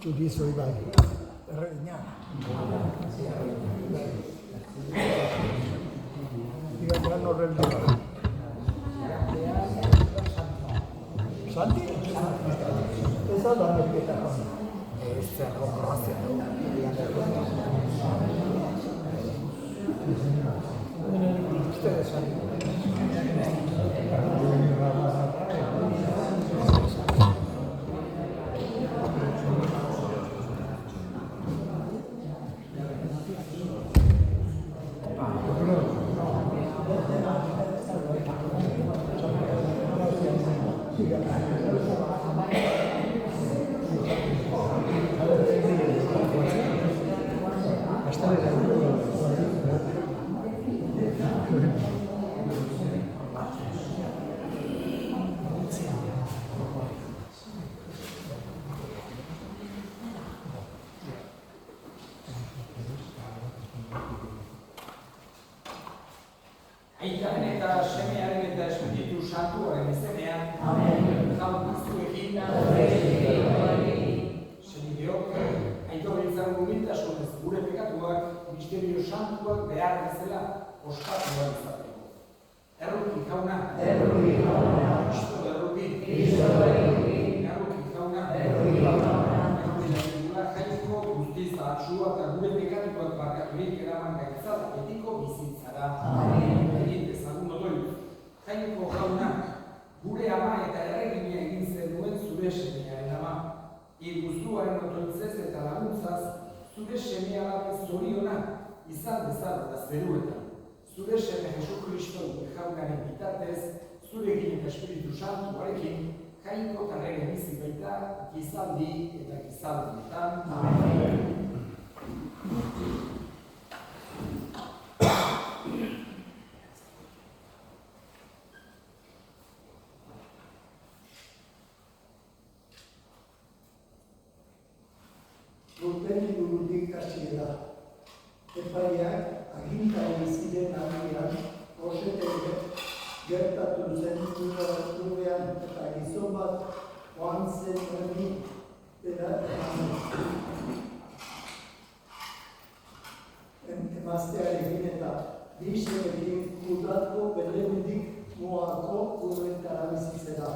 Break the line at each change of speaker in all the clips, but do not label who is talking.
Txurizo ibai. Erregina. Digan horren dira. Santi? Ez da Ameriketa joan. Ez da Kroazia. Ustedes Santi.
Aitaren eta semearen eta Espiritu Santuaren izenean. Amen. Jaun zuekin. Senideok, aitor izan gumiltasunez gure pekatuak, misterio santuak behar bezala ospatu behar izateko. Erruki jauna. Erruki jauna. Kristo erruki. Kristo erruki. Erruki jauna. Erruki jauna. Jaiko guztiz atxua eta gure pekatuak barkaturik eraman gaitzat betiko bizitzara. Amen. Jaiko jaunak, gure ama eta erregina egin zenuen zure semearen ama. Guztuaren otoitzez eta laguntzaz, zure semea lapez zorionak izan dezala zeruetan. Zure seme Jesu Kristo jaunaren bitartez, zure egin eta Espiritu Santuarekin, jaiko eta errege bizi baita, gizaldi eta gizaldietan. Amen.
Urteni burutik hasi da. Epaiak agintari ziren aldian, oseteke gertatu zen urtean eta gizon bat joan zen hori dela emaztearekin eta biserekin kudatko belemendik moako urretara bizitzera.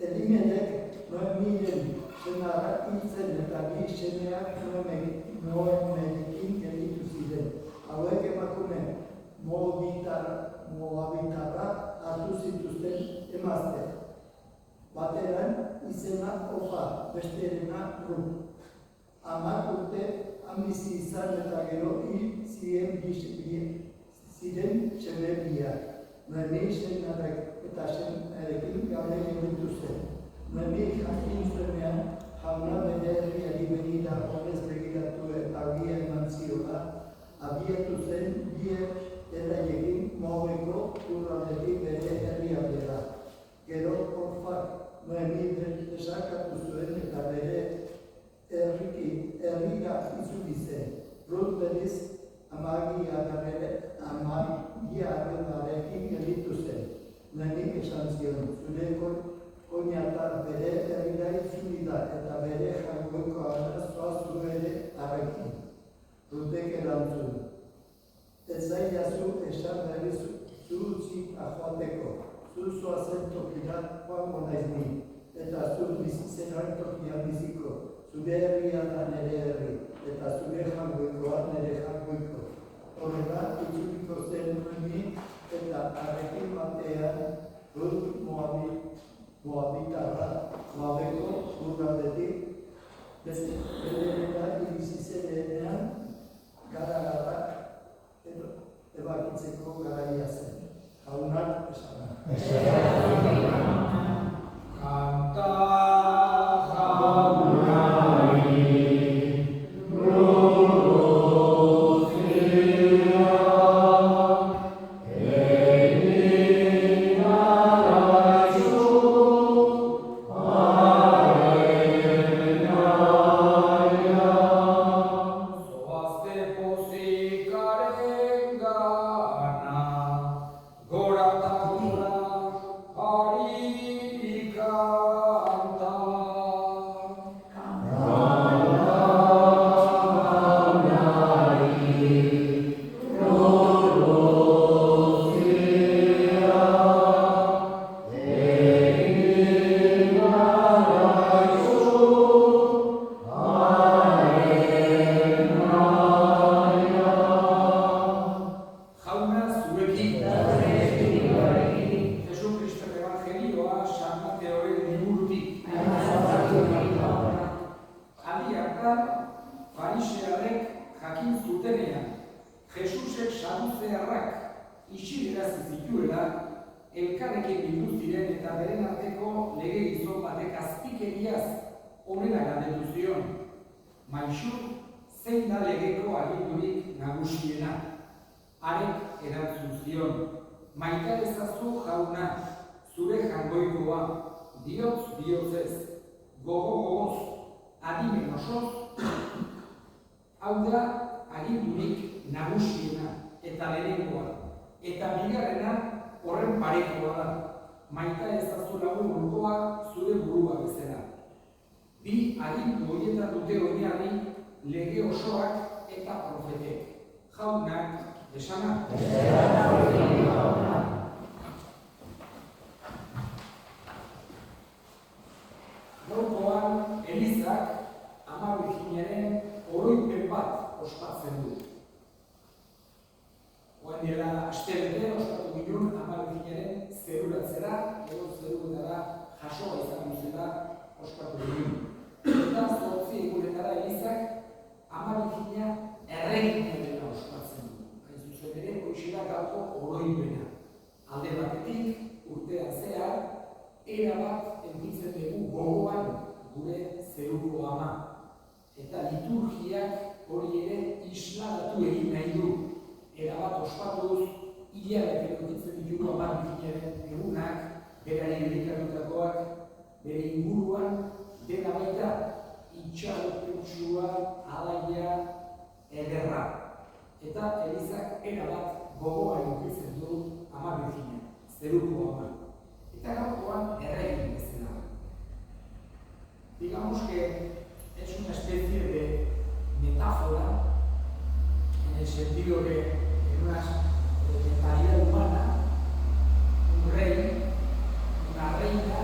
Elimelek Noemiren senarra hiltzen eta bi semeak Noemirekin gelitu ziren. Hauek emakume Moabitarra hartu zituzten emazteak. Bateran izena Ofa, bestearena Rut. 10 urte bizi izan eta gero hil ziren seme biak. Noemi senarrek eta semearekin gabe gelditu zen. Noemi jakin zuenean, jauna bere herriari begira honez begiratu eta argia eman ziola, abiatu zen biek eraiekin Moabeko lurraldetik bere herrialdera. Gero Orfak Noemi desakatu zuen eta bere herrira itzuli zen. Rut berriz amagiarekin gelditu zen. Noemik esan zion, zure koinatar bere herrira itzuli da eta bere jainkoiko arazoa zu ere harekin. Rutek erantzun. Ez zaidazu esan berriz zu utzik joateko. Zu zoazen tokira joango naiz ni. Eta zu bizitzen tokian biziko. Zure herria da nere herri. Eta zure jainkoikoa nere jainkoiko. Horrela, itzuliko zen Noemi eta harekin batean Rut Moabitarra, Moabeko lurraldetik, bederera irizizenean gara ebakitzeko garaia zen. Jaunak esana.
Kanta Gora ta gora, hari eta beren arteko lege gizon batek azpikeriaz honela galdetu zion. Maixu, zein da legeko agindurik nagusiena? Harek erantzun zion, maita ezazu jauna, zure jangoikoa, bihotz bihotzez, gogoz, adimen osoz, hau da agindurik nagusiena eta lehenengoa, eta bigarrena horren parekoa da, maita ezazu lagun urkoa zure burua bezala. Bi agindu horietan dute oinarri lege osoak eta profetek. Jaunak, esana? Gaurkoan, Elizak Ama Birjinaren oroipen bat ospatzen du. Oain dela astebete ospatu ginen Ama Birjinaren zeruratzera, edo zerurutara jasoa izan duzela ospatu ginen. Eta 8 egunetara Elizak Ama Birjina erregina dela ospatzen du. Hain zuzen ere, hoxera gaurko oroipena. Alde batetik, urtean zehar, erabat enbitzen dugu gogoan gure zeruko ama. Eta liturgiak hori ere isladatu egin nahi du. Erabat ospatuz, hilabete enbitzen ditugu Ama Birjinaren egunak, berari dedikatutakoak, bere inguruan, dena baita, itxaropentsua, alaia, ederra. Eta Elizak erabat gogoa edukitzen du Ama Birjina, zeruko ama. Eta gaurkoan erregin bezala. Digamos que es una especie de metáfora en el sentido que en una mentalidad humana, un rey, una reina,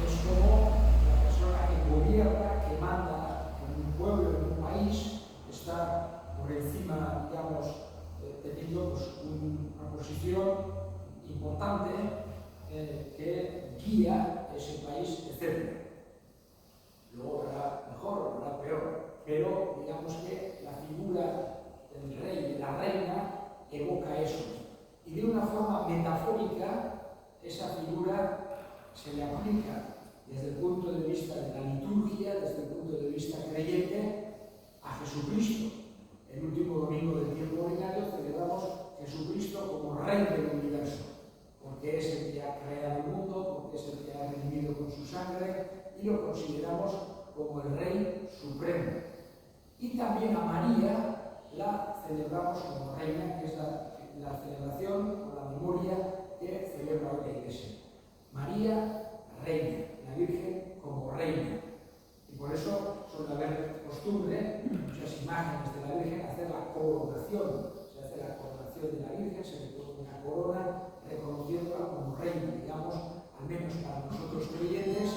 es como la persona que gobierna, que manda en un pueblo, en un país, está por encima, digamos, teniendo pues, una posición importante que guía ese país, etc. Luego habrá mejor, habrá peor, pero digamos que la figura del rey, de la reina, evoca eso. Y de una forma metafórica, esa figura se le aplica desde el punto de vista de la liturgia, desde el punto de vista creyente, a Jesucristo. El último domingo del tiempo ordinario celebramos Jesucristo como Rey del universo, porque es el que ha creado el mundo, porque es el que ha redimido con su sangre, y lo consideramos como el Rey Supremo. Y también a María la celebramos como reina, que es la celebración o la memoria que celebra hoy la Iglesia. María, reina, la Virgen como reina. Y por eso suele haber costumbre, muchas imágenes de la Virgen, hacer la coronación. Se hace la coronación de la Virgen, se le pone una corona reconociéndola como reina, digamos, al menos para nosotros creyentes,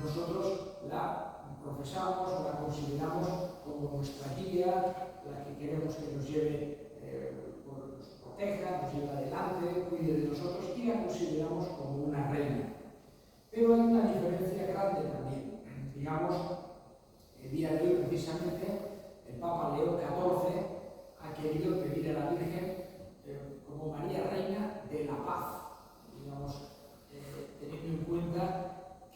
nosotros la profesamos o la consideramos como nuestra guía, la que queremos que nos lleve, nos proteja, nos lleve adelante, cuide de nosotros y la consideramos como una reina. Pero hay una diferencia grande también. Digamos, el día de hoy precisamente el Papa León XIV ha querido pedir a la Virgen como María Reina de la Paz, digamos, teniendo en cuenta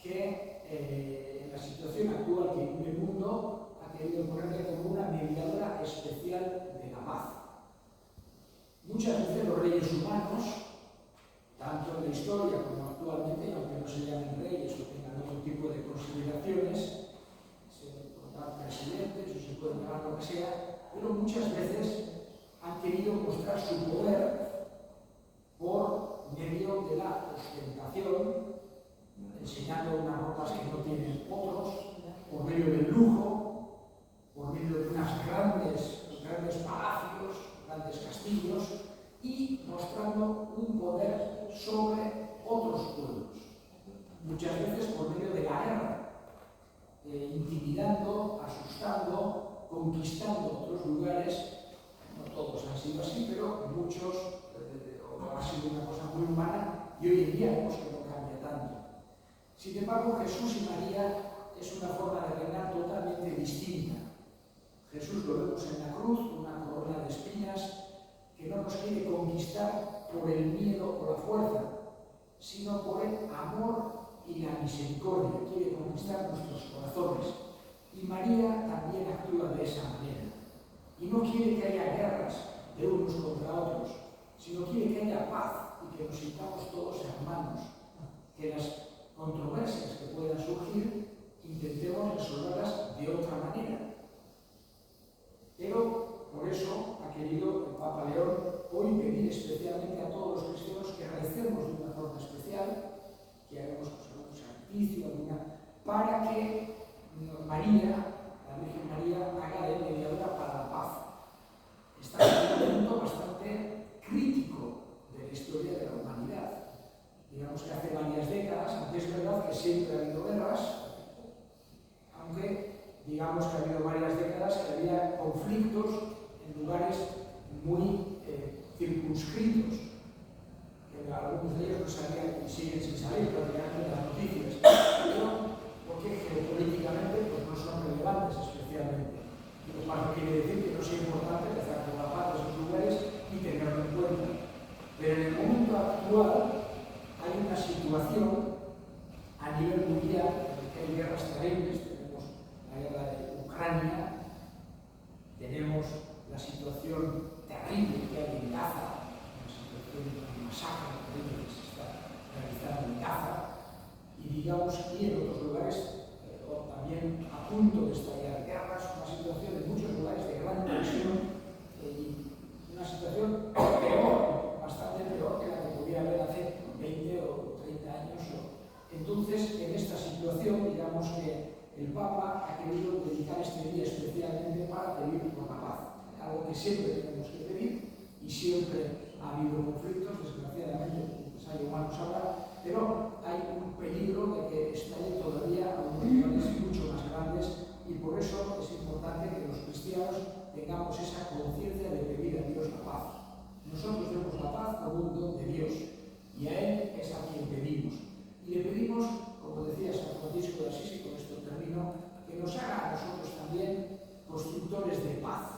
que en la situación actual que vive el mundo ha querido ponerle como una mediadora especial de la paz. Muchas veces los reyes humanos, tanto en la historia como actualmente, aunque no se llamen reyes o tengan otro tipo de consideraciones, se pueden presidentes o se pueden llamar lo que sea, pero muchas veces han querido mostrar su poder por medio de la ostentación, enseñando unas ropas que no tienen otros, por medio del lujo, por medio de unos grandes palacios, grandes castillos, y mostrando un poder sobre otros pueblos. Muchas veces por medio de la guerra, intimidando, asustando, conquistando otros lugares. No todos han sido así, pero muchos ha sido una cosa muy humana y hoy en día vemos que no cambia tanto. Sin embargo, Jesús y María es una forma de reinar totalmente distinta. Jesús lo vemos en la cruz, una corona de espinas que no nos quiere conquistar por el miedo o la fuerza, sino por el amor y la misericordia. Quiere conquistar nuestros corazones. Y María también actúa de esa manera. Y no quiere que haya guerras de unos contra otros, sino quiere que haya paz y que nos sintamos todos hermanos. Que las controversias que puedan surgir intentemos resolverlas de otra manera. Pero por eso ha querido el Papa León hoy pedir especialmente a todos los cristianos que recemos de una forma especial, que hagamos algún sacrificio, para que María, la Virgen María, haga de mediadora para la paz. Estamos en un momento bastante crítico de la historia de la humanidad. Digamos que hace varias décadas, aunque es verdad que siempre ha habido guerras, aunque digamos que ha habido varias décadas que había conflictos en lugares muy circunscritos, que algunos de ellos no sabían y siguen sin salir prácticamente las noticias, pero porque geopolíticamente pues, no son relevantes especialmente. Lo cual no quiere decir que no sea importante rezar por la paz de esos lugares y tenerlo en cuenta. Pero en el momento actual hay una situación a nivel mundial en la que hay guerras terribles. Tenemos la guerra de Ucrania, tenemos la situación terrible que hay en Gaza, una situación de masacre terrible que se está realizando en Gaza, y digamos que en otros lugares también a punto de estallar guerras, una situación en muchos lugares de gran tensión y una situación peor, bastante peor que la que podía haber hace 20 o 30 años. Entonces, en esta situación, digamos que el Papa ha querido dedicar este día especialmente para pedir por la paz, algo que siempre tenemos que pedir y siempre ha habido conflictos, desgraciadamente, el ensayo humano habla, pero hay un peligro de que estalle todavía a unos niveles mucho más grandes y por eso es importante que los cristianos tengamos esa conciencia de pedir a Dios la paz. Nosotros vemos la paz como un don de Dios y a Él es a quien pedimos. Y le pedimos, como decía San Francisco de Asís, y con esto termino, que nos haga a nosotros también constructores de paz.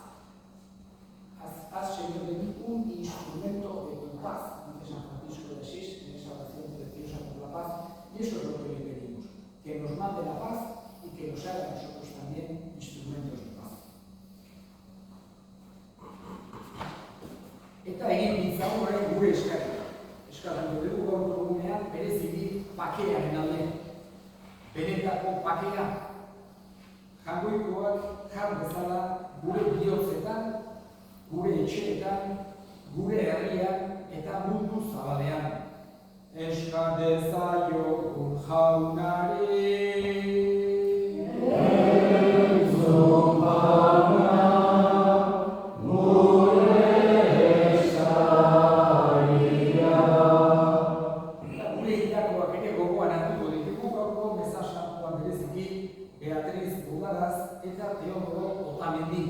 Haz, Señor, de mí un instrumento de tu paz, dice San Francisco de Asís en esa oración preciosa por la paz, y eso es lo que le pedimos, que nos mande la paz y que nos haga a nosotros también instrumentos de paz. Eta egin ditzagun orain gure eskatzen dugu gaurko egunean bereziki bakearen alde. Benetako bakea jaungoikoak jar dezala gure bihotzetan, gure etxeetan, gure herrian eta mundu zabalean. Eska dezaiogun jaunari. Entzun bana, gure eskaria. Eta gure hilakoak ere gogoan hartuko ditugu gaurko mezasankoan bereziki Beatriz Bugaraz eta Teodoro Otamendi.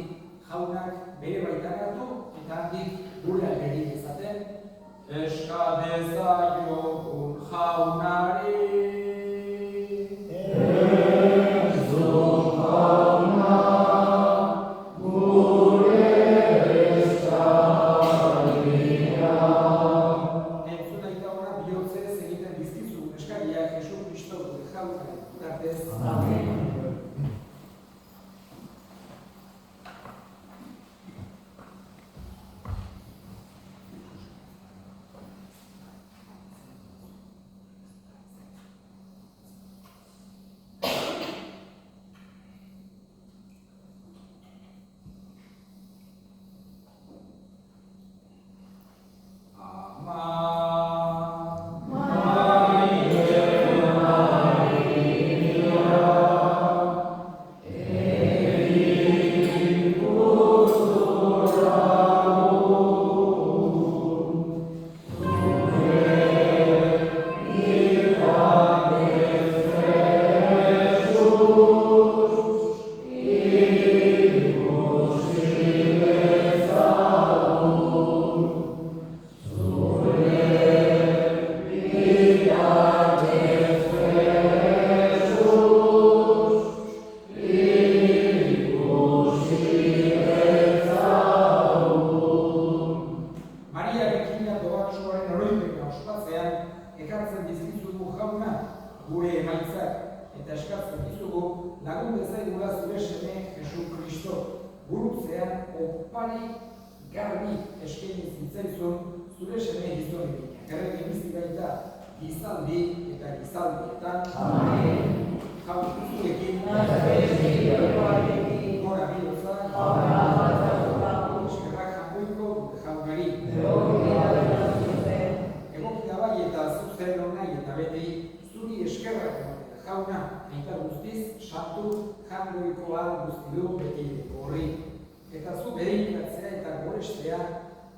Jaunak bere baitan hartu eta handik gure algeri ezaten. Eska dezaiogun jaunari. Entzun jauna, gure eskaria. Entzun aitauna bihotzez egiten dizkizu eskariak Jesu Kristo gure jaunari. Gartez. Amen. Kristo gurutzean opari garbi eskaini zitzaizun zure seme gizonekin. Gerren emizti baita gizaldi eta gizaldietan. Amen. Jau zuekin. Gora bilozak. Eskerrak jangoiko jaunari. Egokia bai eta zuzen nahi eta beti zuri eskerrak jauna eta guztiz sartu jangoikoa guztidu beti horri. Eta zu bereikatzea eta gorestea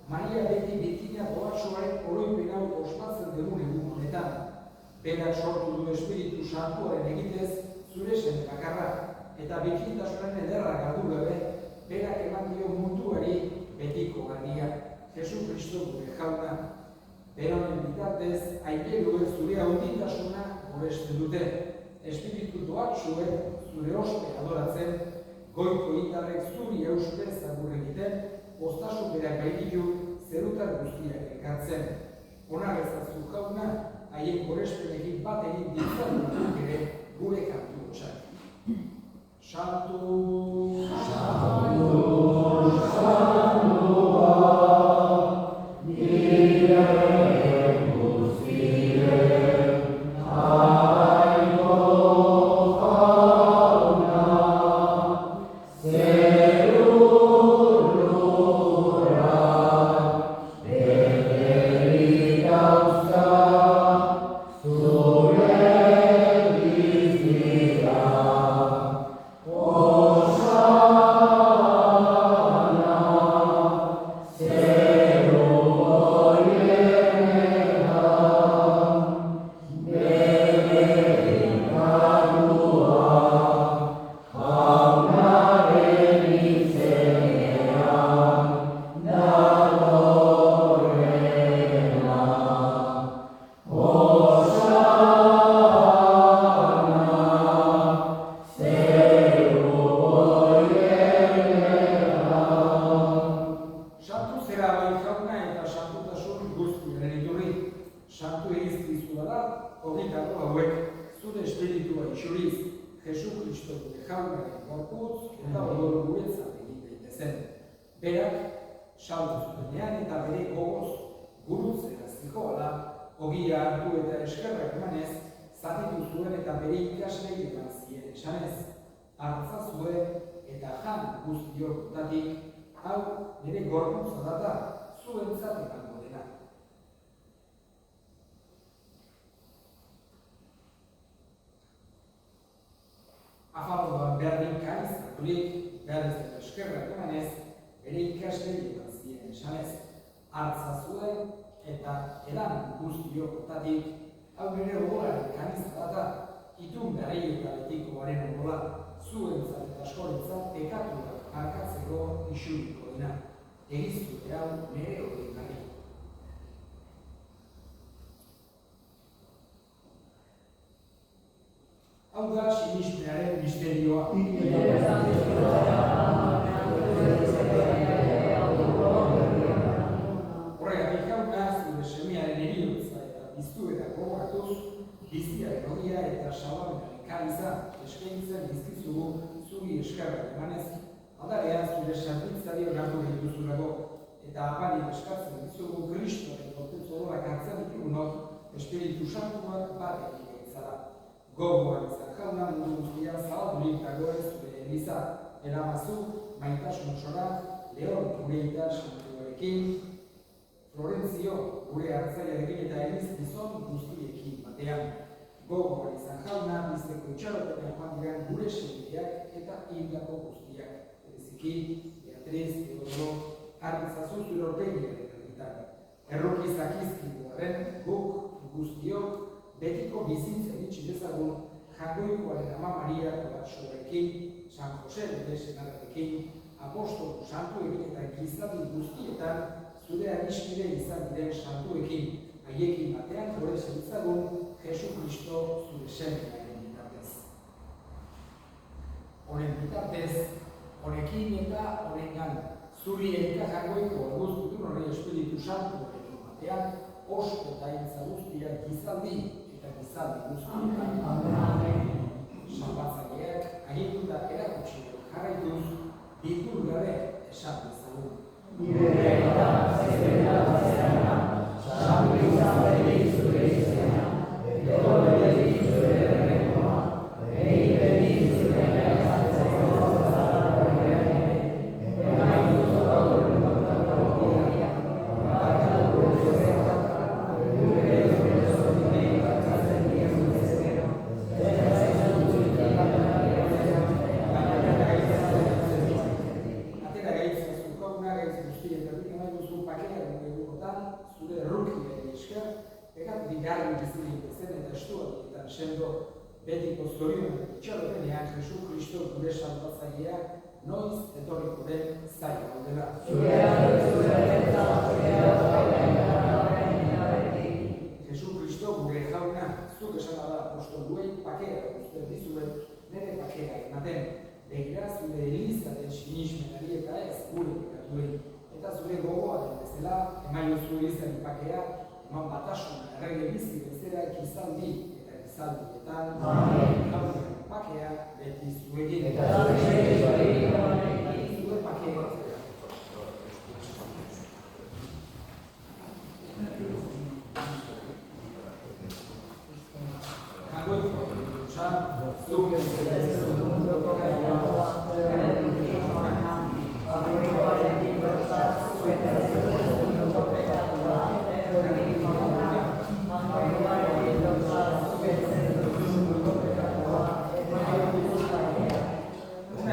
Maria beti bitina doatxoaren oroipen hau ospatzen dugun egun honetan. Berak sortu du Espiritu Santuaren egitez zure seme bakarra eta bikintasunen ederra galdu gabe berak eman dio munduari betiko garria. Jesu Kristo gure jauna. Beronen bitartez aigeluen zure haundintasuna goresten dute. Espiritu doatxoen zure ospe adoratzen goiko indarrek zuri euskure zagur egiten ostasun berak baititu zerutar guztiak ekartzen. Onar ezazu jauna, haien gorespenekin bat egin ditzadunak ere gure kantu hotxak. Santu, Santu, Santua, nire guztien aiko jauna, hau da sinismearen misterioa. Horregatik jauna zure semearen heriotza eta biztuera gogoratuz, biziaren ogia eta salamenaren kaiza eskaintzen dizkizugu zuri eskerrak emanez, aldarean zure sartitzari onartu dituzulago, eta apari eskatzen dizugu Kristoren gorputz-odorak hartzen ditugunok Espiritu Santuak bat egiten zara. Gogoan izan jauna mundu guztian zabaldurik dagoen zure eliza, eramazu, maitasun osora, Leon gure ita santuarekin, Florentzio gure hartzaiarekin eta eliz gizon guztiekin batean. Gogoan izan jauna bizteko itxarotetan joan diren gure semideak eta hildako guztiak. Bereziki, Beatriz, Teodoro, hartzazu zure orpegiaren erditan. Errokizak izkinduaren guk guztiok betiko bizintzen itxidezagun jangoikoaren ama Maria Kolatxoarekin, San Jose bere senarrekin, apostolu santuekin eta gizaldi guztietan zure adiskide izan diren santuekin, haiekin batean gure zentzagun Jesu Kristo zure semearen bitartez. Honen bitartez, honekin eta honengan, zuri eta jangoiko guztutun horre Espiritu Santuarekin batean, osko eta intza guztiak gizaldi eta gizaldi guztietan. Sanbatzaileak aginduta erakutsi jarraituz, Ikur gabe esan dezagun. Zure errukiari esker, egat bigarren bizirik zen eta estuatik sendo betiko zorionak itxaropenean Jesu Kristo gure salvatzaileak noiz etorriko den zaila gaudela. Jesu Kristo gure jauna, zuk esana da apostoluei pakea uste dizuet nire pakea ematen. Begira zure elizaren sinismenari eta ez gure pekatuei. Eta zure gogoaren bezala, eman jozu izan pakea, eman batasuna, errege bizi bezala ekizaldi eta ekizaldietan, pakea beti zuegin. Zure pakea. Una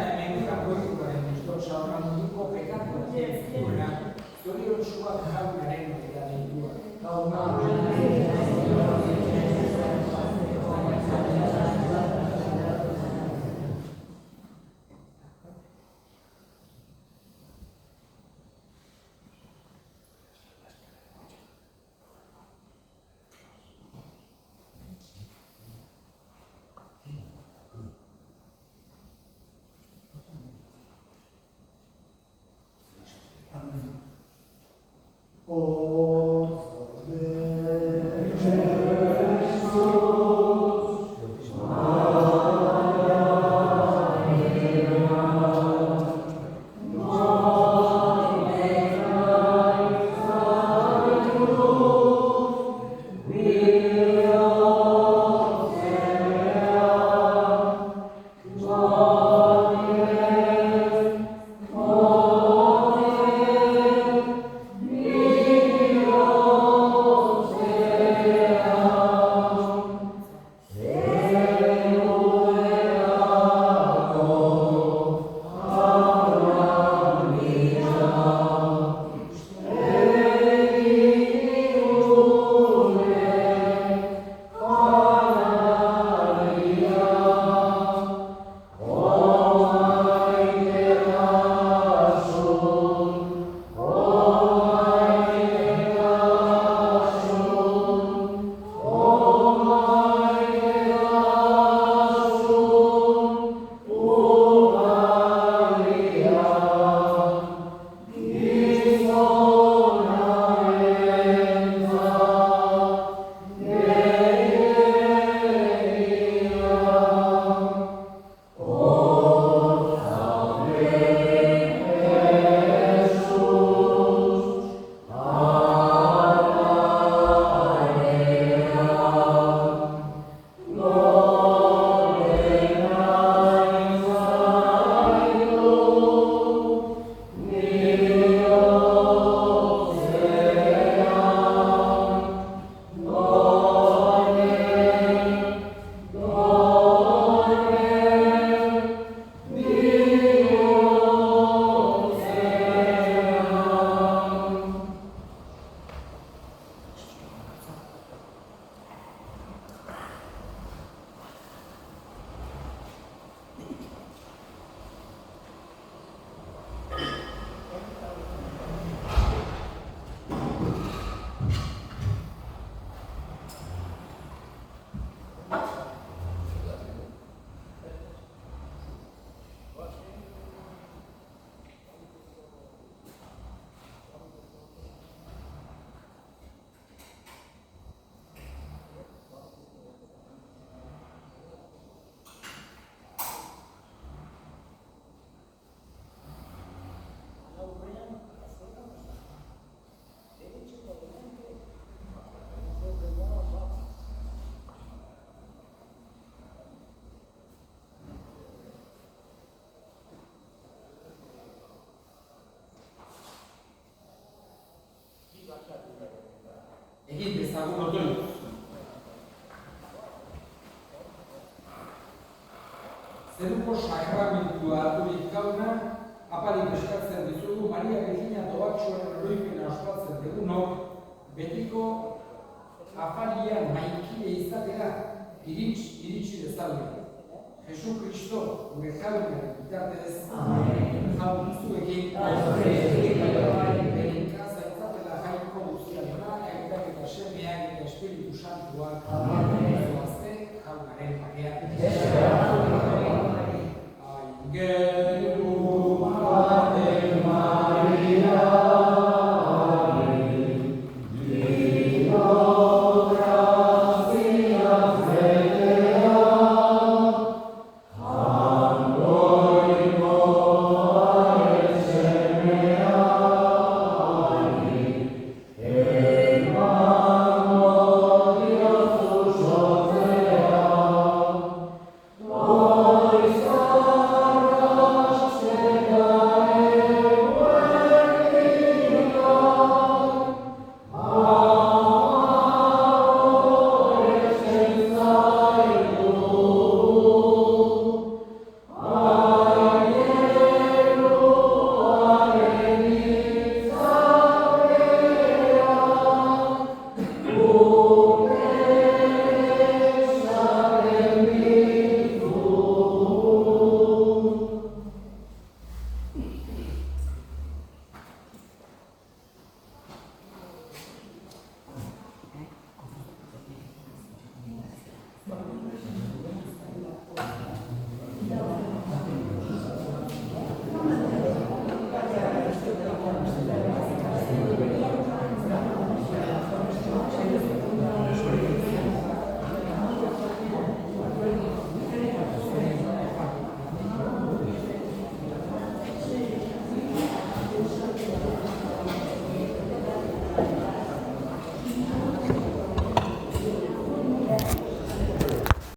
ezagun otoi. Zeruko sakramentua harturik gauna, apalik eskatzen dizugu Maria Regina Doatxoaren oroipena ospatzen dugunok, betiko afalian maikide izatera iritsi dezagun. Jesu Kristo, gure jaunen bitartez, jaun zuekin, behin kaza itzatela jaiko guztiaduna, aitak eta semeak eta Espiritu Santuak, zoazte jaunaren pakean. Amen.